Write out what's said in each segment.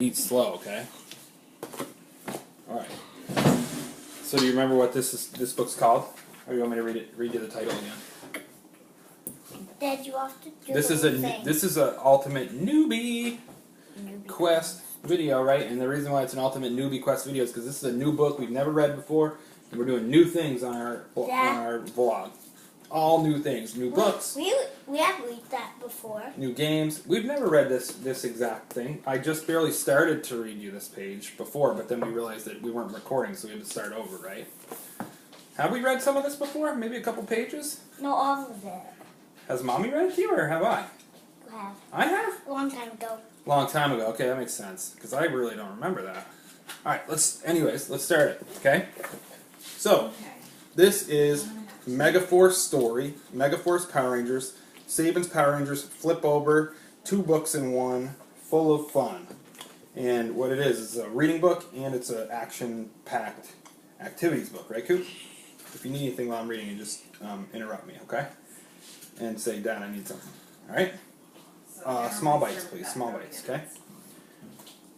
Eat slow, okay? Alright. So do you remember what this book's called? Or you want me to read you the title again? Dad, you have to do This is a ultimate newbie quest video, right? And the reason why it's an ultimate newbie quest video is because this is a new book we've never read before, and we're doing new things on our vlog. All new things, new books. We have read that before. New games. We've never read this exact thing. I just barely started to read you this page before, but then we realized that we weren't recording, so we had to start over, right? Have we read some of this before? Maybe a couple pages? No, all of it. Has Mommy read it to you, or have I? You have. I have? A long time ago. Long time ago. Okay, that makes sense, because I really don't remember that. Alright, let's start it, okay? So, this is Megaforce story, Megaforce Power Rangers, Saban's Power Rangers, flip over, 2 books in one, full of fun. And what it is a reading book, and it's an action-packed activities book, right, Coop? If you need anything while I'm reading, you just interrupt me, okay? And say, Dad, I need something. Alright? Small bites, please. Small bites, okay?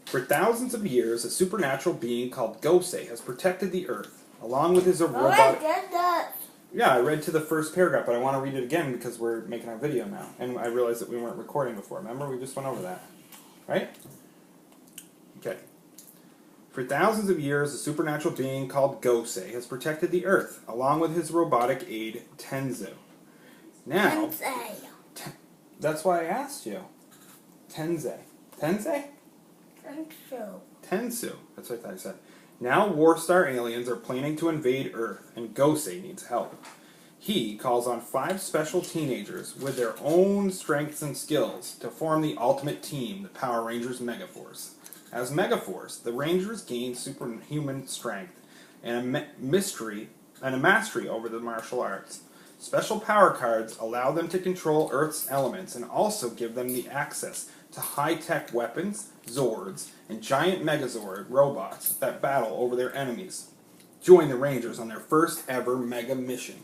For thousands of years, a supernatural being called Gosei has protected the Earth, along with his robotic... Yeah, I read to the first paragraph, but I want to read it again because we're making our video now. And I realized that we weren't recording before. Remember? We just went over that. Right? Okay. For thousands of years, a supernatural being called Gosei has protected the Earth, along with his robotic aide, Tenzu. Now... That's why I asked you. Tensei. Tensei? Tensu. That's what I thought I said. Now Warstar aliens are planning to invade Earth, and Gosei needs help. He calls on 5 special teenagers with their own strengths and skills to form the ultimate team, the Power Rangers Megaforce. As Megaforce, the Rangers gain superhuman strength and a mastery over the martial arts. Special power cards allow them to control Earth's elements and also give them the access to high-tech weapons, Zords, and giant Megazord robots that battle over their enemies. Join the Rangers on their first ever mega mission.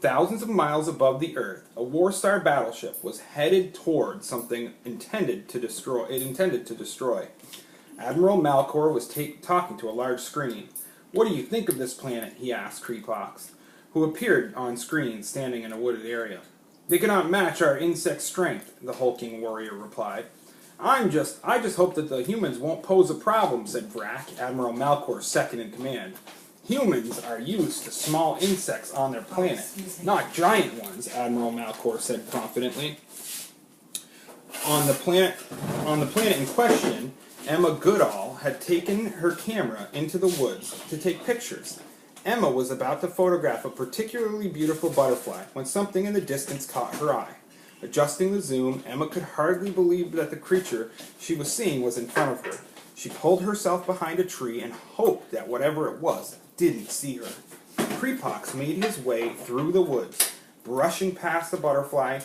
Thousands of miles above the Earth, a Warstar battleship was headed toward something intended to destroy. Admiral Malkor was talking to a large screen. "What do you think of this planet?" he asked Creepox, who appeared on screen standing in a wooded area. "They cannot match our insect strength," the hulking warrior replied. I just hope that the humans won't pose a problem," said Vrak, Admiral Malkor's second in command. "Humans are used to small insects on their planet, not giant ones," Admiral Malkor said confidently. On the planet in question, Emma Goodall had taken her camera into the woods to take pictures. Emma was about to photograph a particularly beautiful butterfly when something in the distance caught her eye. Adjusting the zoom, Emma could hardly believe that the creature she was seeing was in front of her. She pulled herself behind a tree and hoped that whatever it was didn't see her. Creepox made his way through the woods, brushing past the butterfly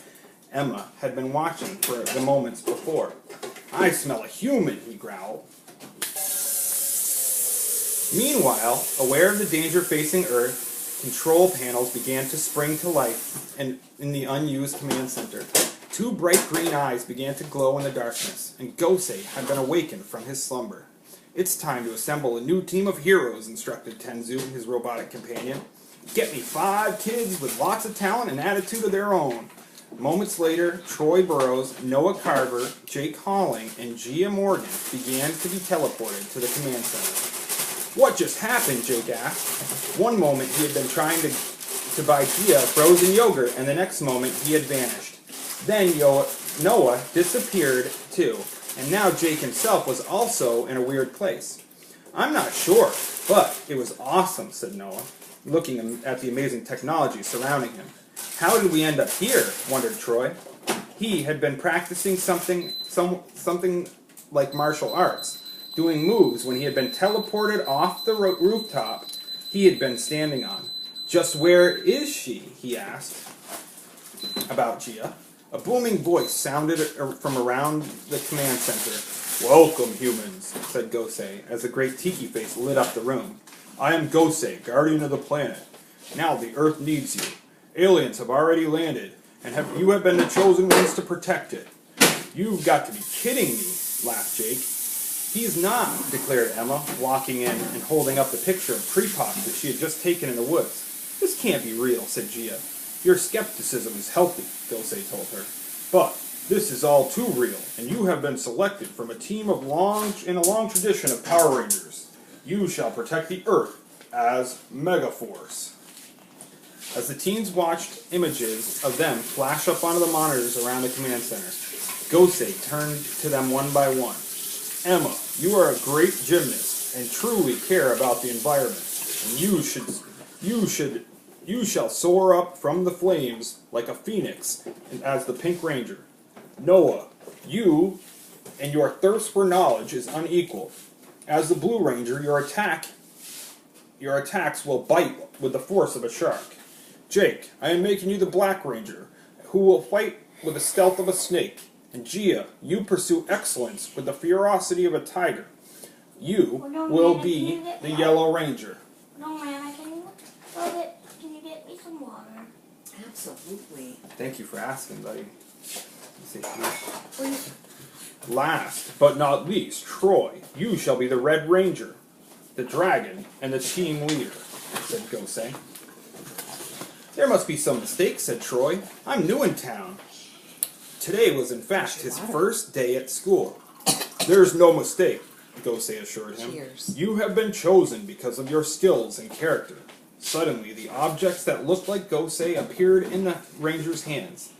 Emma had been watching for the moments before. "I smell a human," he growled. Meanwhile, aware of the danger facing Earth, control panels began to spring to life in the unused command center. 2 bright green eyes began to glow in the darkness, and Gosei had been awakened from his slumber. "It's time to assemble a new team of heroes," instructed Tenzu, his robotic companion. "Get me 5 kids with lots of talent and attitude of their own." Moments later, Troy Burrows, Noah Carver, Jake Halling, and Gia Morgan began to be teleported to the command center. "What just happened?" Jake asked. One moment he had been trying to buy Gia frozen yogurt, and the next moment he had vanished. Then Noah disappeared too, and now Jake himself was also in a weird place. "I'm not sure, but it was awesome," said Noah, looking at the amazing technology surrounding him. "How did we end up here?" wondered Troy. He had been practicing something like martial arts, doing moves when he had been teleported off the rooftop he had been standing on. "Just where is she?" he asked about Gia. A booming voice sounded from around the command center. "Welcome, humans," said Gosei, as a great tiki face lit up the room. "I am Gosei, guardian of the planet. Now the Earth needs you. Aliens have already landed, and you have been the chosen ones to protect it." "You've got to be kidding me," laughed Jake. He's not, declared Emma, walking in and holding up the picture of Prequel that she had just taken in the woods. This can't be real, said Gia. Your skepticism is healthy, Gosei told her. But this is all too real, and you have been selected from a team of in a long tradition of Power Rangers. You shall protect the Earth as Megaforce. As the teens watched images of them flash up onto the monitors around the command center, Gosei turned to them one by one. Emma, you are a great gymnast and truly care about the environment, and you shall soar up from the flames like a phoenix as the Pink Ranger. Noah, you and your thirst for knowledge is unequal. As the Blue Ranger, your attacks will bite with the force of a shark. Jake, I am making you the Black Ranger, who will fight with the stealth of a snake. And Gia, you pursue excellence with the ferocity of a tiger. You will be the Yellow Ranger. No, Mama, can you get me some water? Absolutely. Thank you for asking, buddy. Please. Last but not least, Troy, you shall be the Red Ranger, the dragon, and the team leader, said Gosei. There must be some mistake, said Troy. I'm new in town. Today was in fact his first day at school. There's no mistake, Gosei assured him. Cheers. You have been chosen because of your skills and character. Suddenly, the objects that looked like Gosei appeared in the Ranger's hands.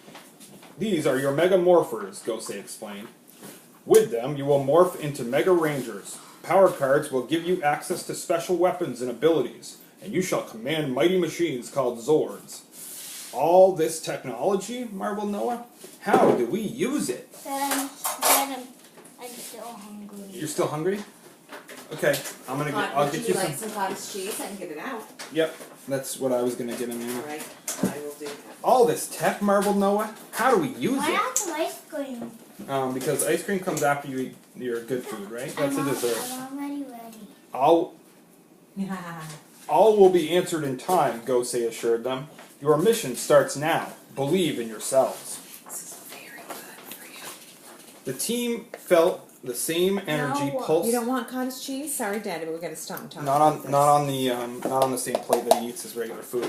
These are your Mega Morphers, Gosei explained. With them, you will morph into Mega Rangers. Power cards will give you access to special weapons and abilities, and you shall command mighty machines called Zords. All this technology, marveled Noah? How do we use it? I'm still hungry. You're still hungry? Okay, I'll get you like some cottage cheese? I can get it out. Yep, that's what I was gonna get in there. All right, I will do that. All this tech, marveled Noah? How do we use Why it? not some ice cream? Because ice cream comes after you eat your good food, right? That's a dessert. I'm already ready. All will be answered in time, Gosei assured them. Your mission starts now. Believe in yourselves. This is very good for you. The team felt the same energy No. pulse. You don't want cottage cheese? Sorry, Daddy, but we gotta stop and talk. Not about on this. not on the same plate that he eats his regular food.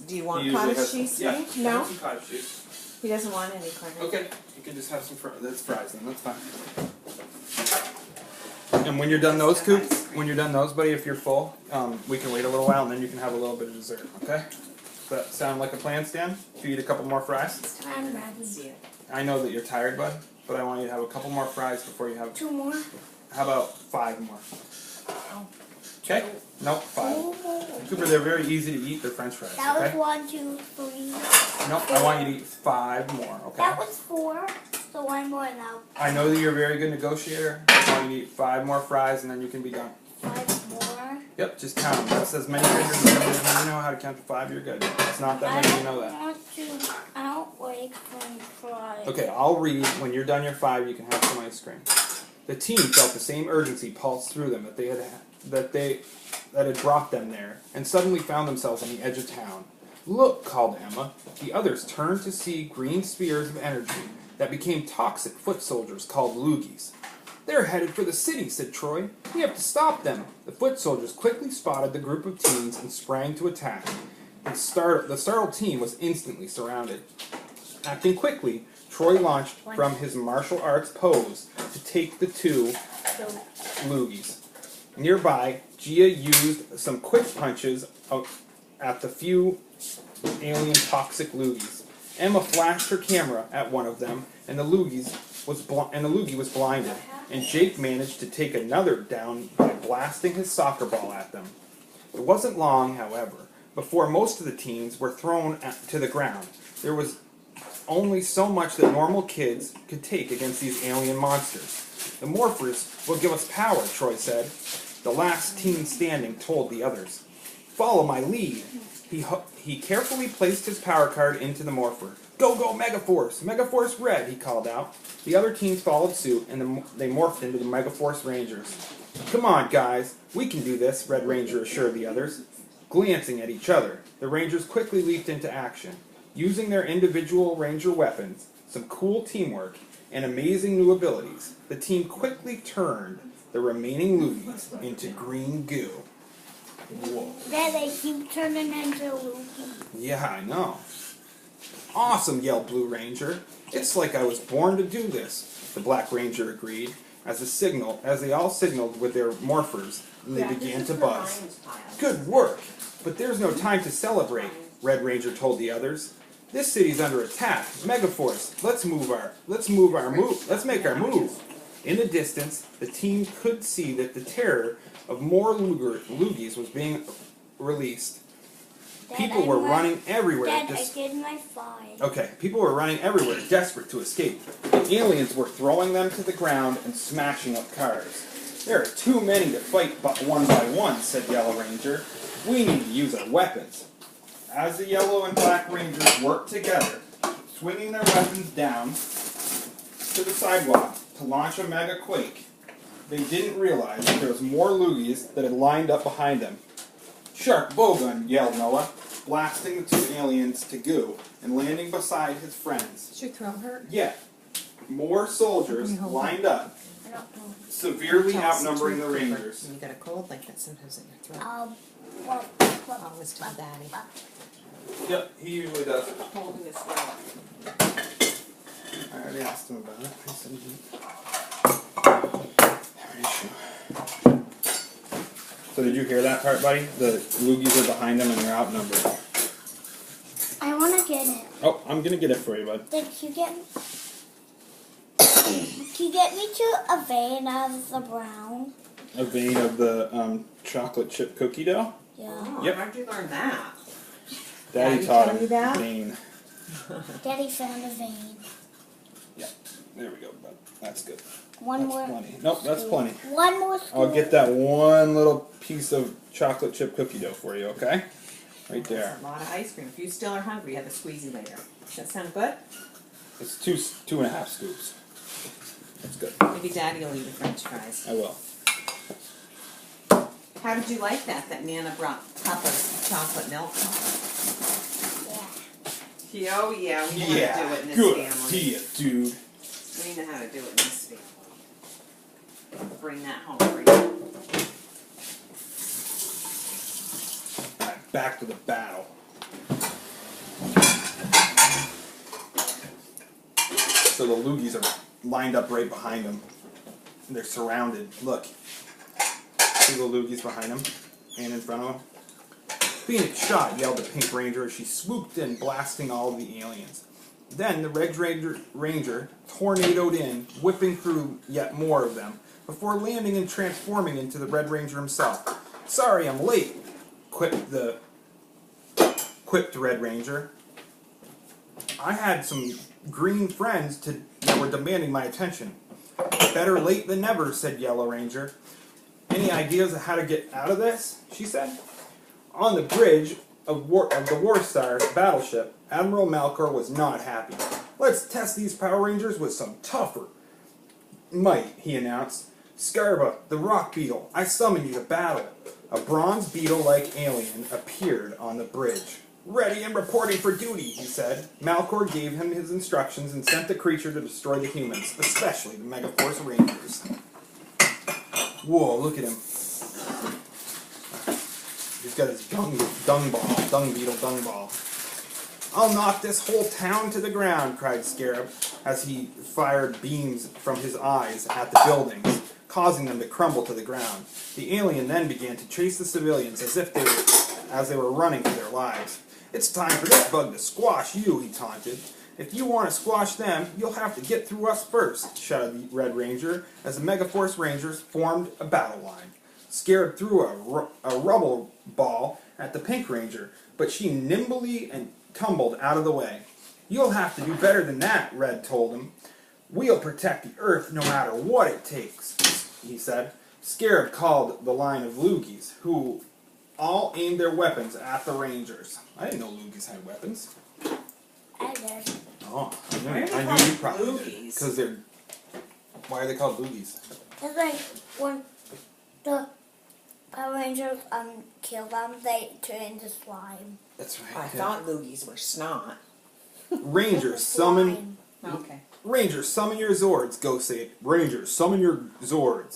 Do you want He usually cottage has- cheese, yeah, sweetie? No? some cottage cheese. He doesn't want any cottage. Okay, you can just have some that's fries then. That's fine. And when you're done those, Coop, when you're done those, buddy, if you're full, we can wait a little while and then you can have a little bit of dessert. Okay? Does that sound like a plan, Stan? If you eat a couple more fries. I'm ready. I know that you're tired, bud, but I want you to have a couple more fries before you have. 2 more? How about 5 more? Oh. Okay? Nope, 5. Cooper, they're very easy to eat. They're French fries. That was Okay? 1, 2, 3. Nope, I want you to eat 5 more. Okay? That was 4. So 1 more now. I know that you're a very good negotiator. I want you to eat 5 more fries and then you can be done. 5 more. Yep, just count them. That's as many fingers as you know how to count to 5. You're good. It's not that many. You know that. I don't like French fries. Okay, I'll read. When you're done your 5, you can have some ice cream. The team felt the same urgency pulse through them that had brought them there, and suddenly found themselves on the edge of town. Look, called Emma. The others turned to see green spheres of energy that became toxic foot soldiers called loogies. They're headed for the city, said Troy. We have to stop them. The foot soldiers quickly spotted the group of teens and sprang to attack. The startled team was instantly surrounded. Acting quickly, Troy launched from his martial arts pose to take the 2 loogies. Nearby, Gia used some quick punches at the few alien toxic loogies. Emma flashed her camera at one of them, and the loogie was blinded. And Jake managed to take another down by blasting his soccer ball at them. It wasn't long, however, before most of the teens were thrown to the ground. There was only so much that normal kids could take against these alien monsters. The Morphers will give us power, Troy said. The last teen standing told the others. Follow my lead. He carefully placed his power card into the Morpher. Go, go, Megaforce! Megaforce Red, he called out. The other teens followed suit, and they morphed into the Megaforce Rangers. Come on, guys. We can do this, Red Ranger assured the others. Glancing at each other, the Rangers quickly leaped into action. Using their individual Ranger weapons, some cool teamwork, and amazing new abilities, the team quickly turned the remaining Loogies into green goo. Whoa. Then they keep turning into Luigi. Yeah, I know. Awesome, yelled Blue Ranger. It's like I was born to do this, the Black Ranger agreed, as they all signaled with their morphers, and they began to buzz. Good work! But there's no time to celebrate, Red Ranger told the others. This city's under attack. Megaforce, let's make our move. In the distance, the team could see that the terror of more Loogies was being released. People were running everywhere. Dad, I did my 5. Okay, people were running everywhere, desperate to escape. The aliens were throwing them to the ground and smashing up cars. There are too many to fight one by one, said Yellow Ranger. We need to use our weapons. As the Yellow and Black Rangers worked together, swinging their weapons down to the sidewalk to launch a mega quake, they didn't realize that there was more Loogies that had lined up behind them. Sharp bowgun, yelled Noah, blasting the 2 aliens to goo and landing beside his friends. Does your throat hurt? Yet, more soldiers lined up, I don't know. severely outnumbering the Rangers. When you got a cold like that, sometimes in your throat. Always tell Daddy. Yep, he usually does. Holding his throat. I already asked him about it. I said So did you hear that part, buddy? The Loogies are behind them and they're outnumbered. I want to get it. Oh, I'm gonna get it for you, bud. Did you get me? Can you get me to a vein of the brown? A vein of the chocolate chip cookie dough? Yeah. Oh, Yep. how'd you learn that? Daddy taught tell him you that? vein. Daddy found a vein. Yeah, there we go, bud. That's good. One That's more. plenty. Nope, that's plenty. One more scoop. I'll get that one little piece of chocolate chip cookie dough for you, okay? Right there. That's a lot of ice cream. If you still are hungry, have a squeezy later. Does that sound good? It's 2.5 scoops. That's good. Maybe Daddy will eat the French fries. I will. How did you like that? That Nana brought cup of chocolate milk. Yeah. Oh yeah, we know how to do it in this good family. idea, dude. We know how to do it in this family. Bring that home for you. Alright, back to the battle. So the Loogies are lined up right behind them. They're surrounded. Look. See the Loogies behind them and in front of them? Phoenix shot, yelled the Pink Ranger as she swooped in, blasting all of the aliens. Then the Red Ranger tornadoed in, whipping through yet more of them, before landing and transforming into the Red Ranger himself. Sorry, I'm late, quipped Red Ranger. I had some green friends that were demanding my attention. Better late than never, said Yellow Ranger. Any ideas of how to get out of this? She said. On the bridge of the War Star battleship, Admiral Malcor was not happy. Let's test these Power Rangers with some tougher might, he announced. Scarba, the rock beetle, I summon you to battle. A bronze beetle-like alien appeared on the bridge. Ready and reporting for duty, he said. Malcor gave him his instructions and sent the creature to destroy the humans, especially the Megaforce Rangers. Whoa, look at him. He's got his dung ball. I'll knock this whole town to the ground, cried Scarab, as he fired beams from his eyes at the buildings, causing them to crumble to the ground. The alien then began to chase the civilians as they were running for their lives. It's time for this bug to squash you, he taunted. If you want to squash them, you'll have to get through us first, shouted the Red Ranger, as the Megaforce Rangers formed a battle line. Scarab threw a rubble ball at the Pink Ranger, but she nimbly and tumbled out of the way. You'll have to do better than that, Red told him. We'll protect the Earth no matter what it takes, he said. Scarab called the line of Loogies, who all aimed their weapons at the Rangers. I didn't know Loogies had weapons. I did. Oh, Why are they I knew called you probably did. Loogies? Because they're... Why are they called Loogies? It's like when the Power Rangers kill them, they turn into slime. That's right. I thought loogies were snot. Rangers summon... Okay. Rangers, summon your Zords. Go say it. Rangers, summon your Zords.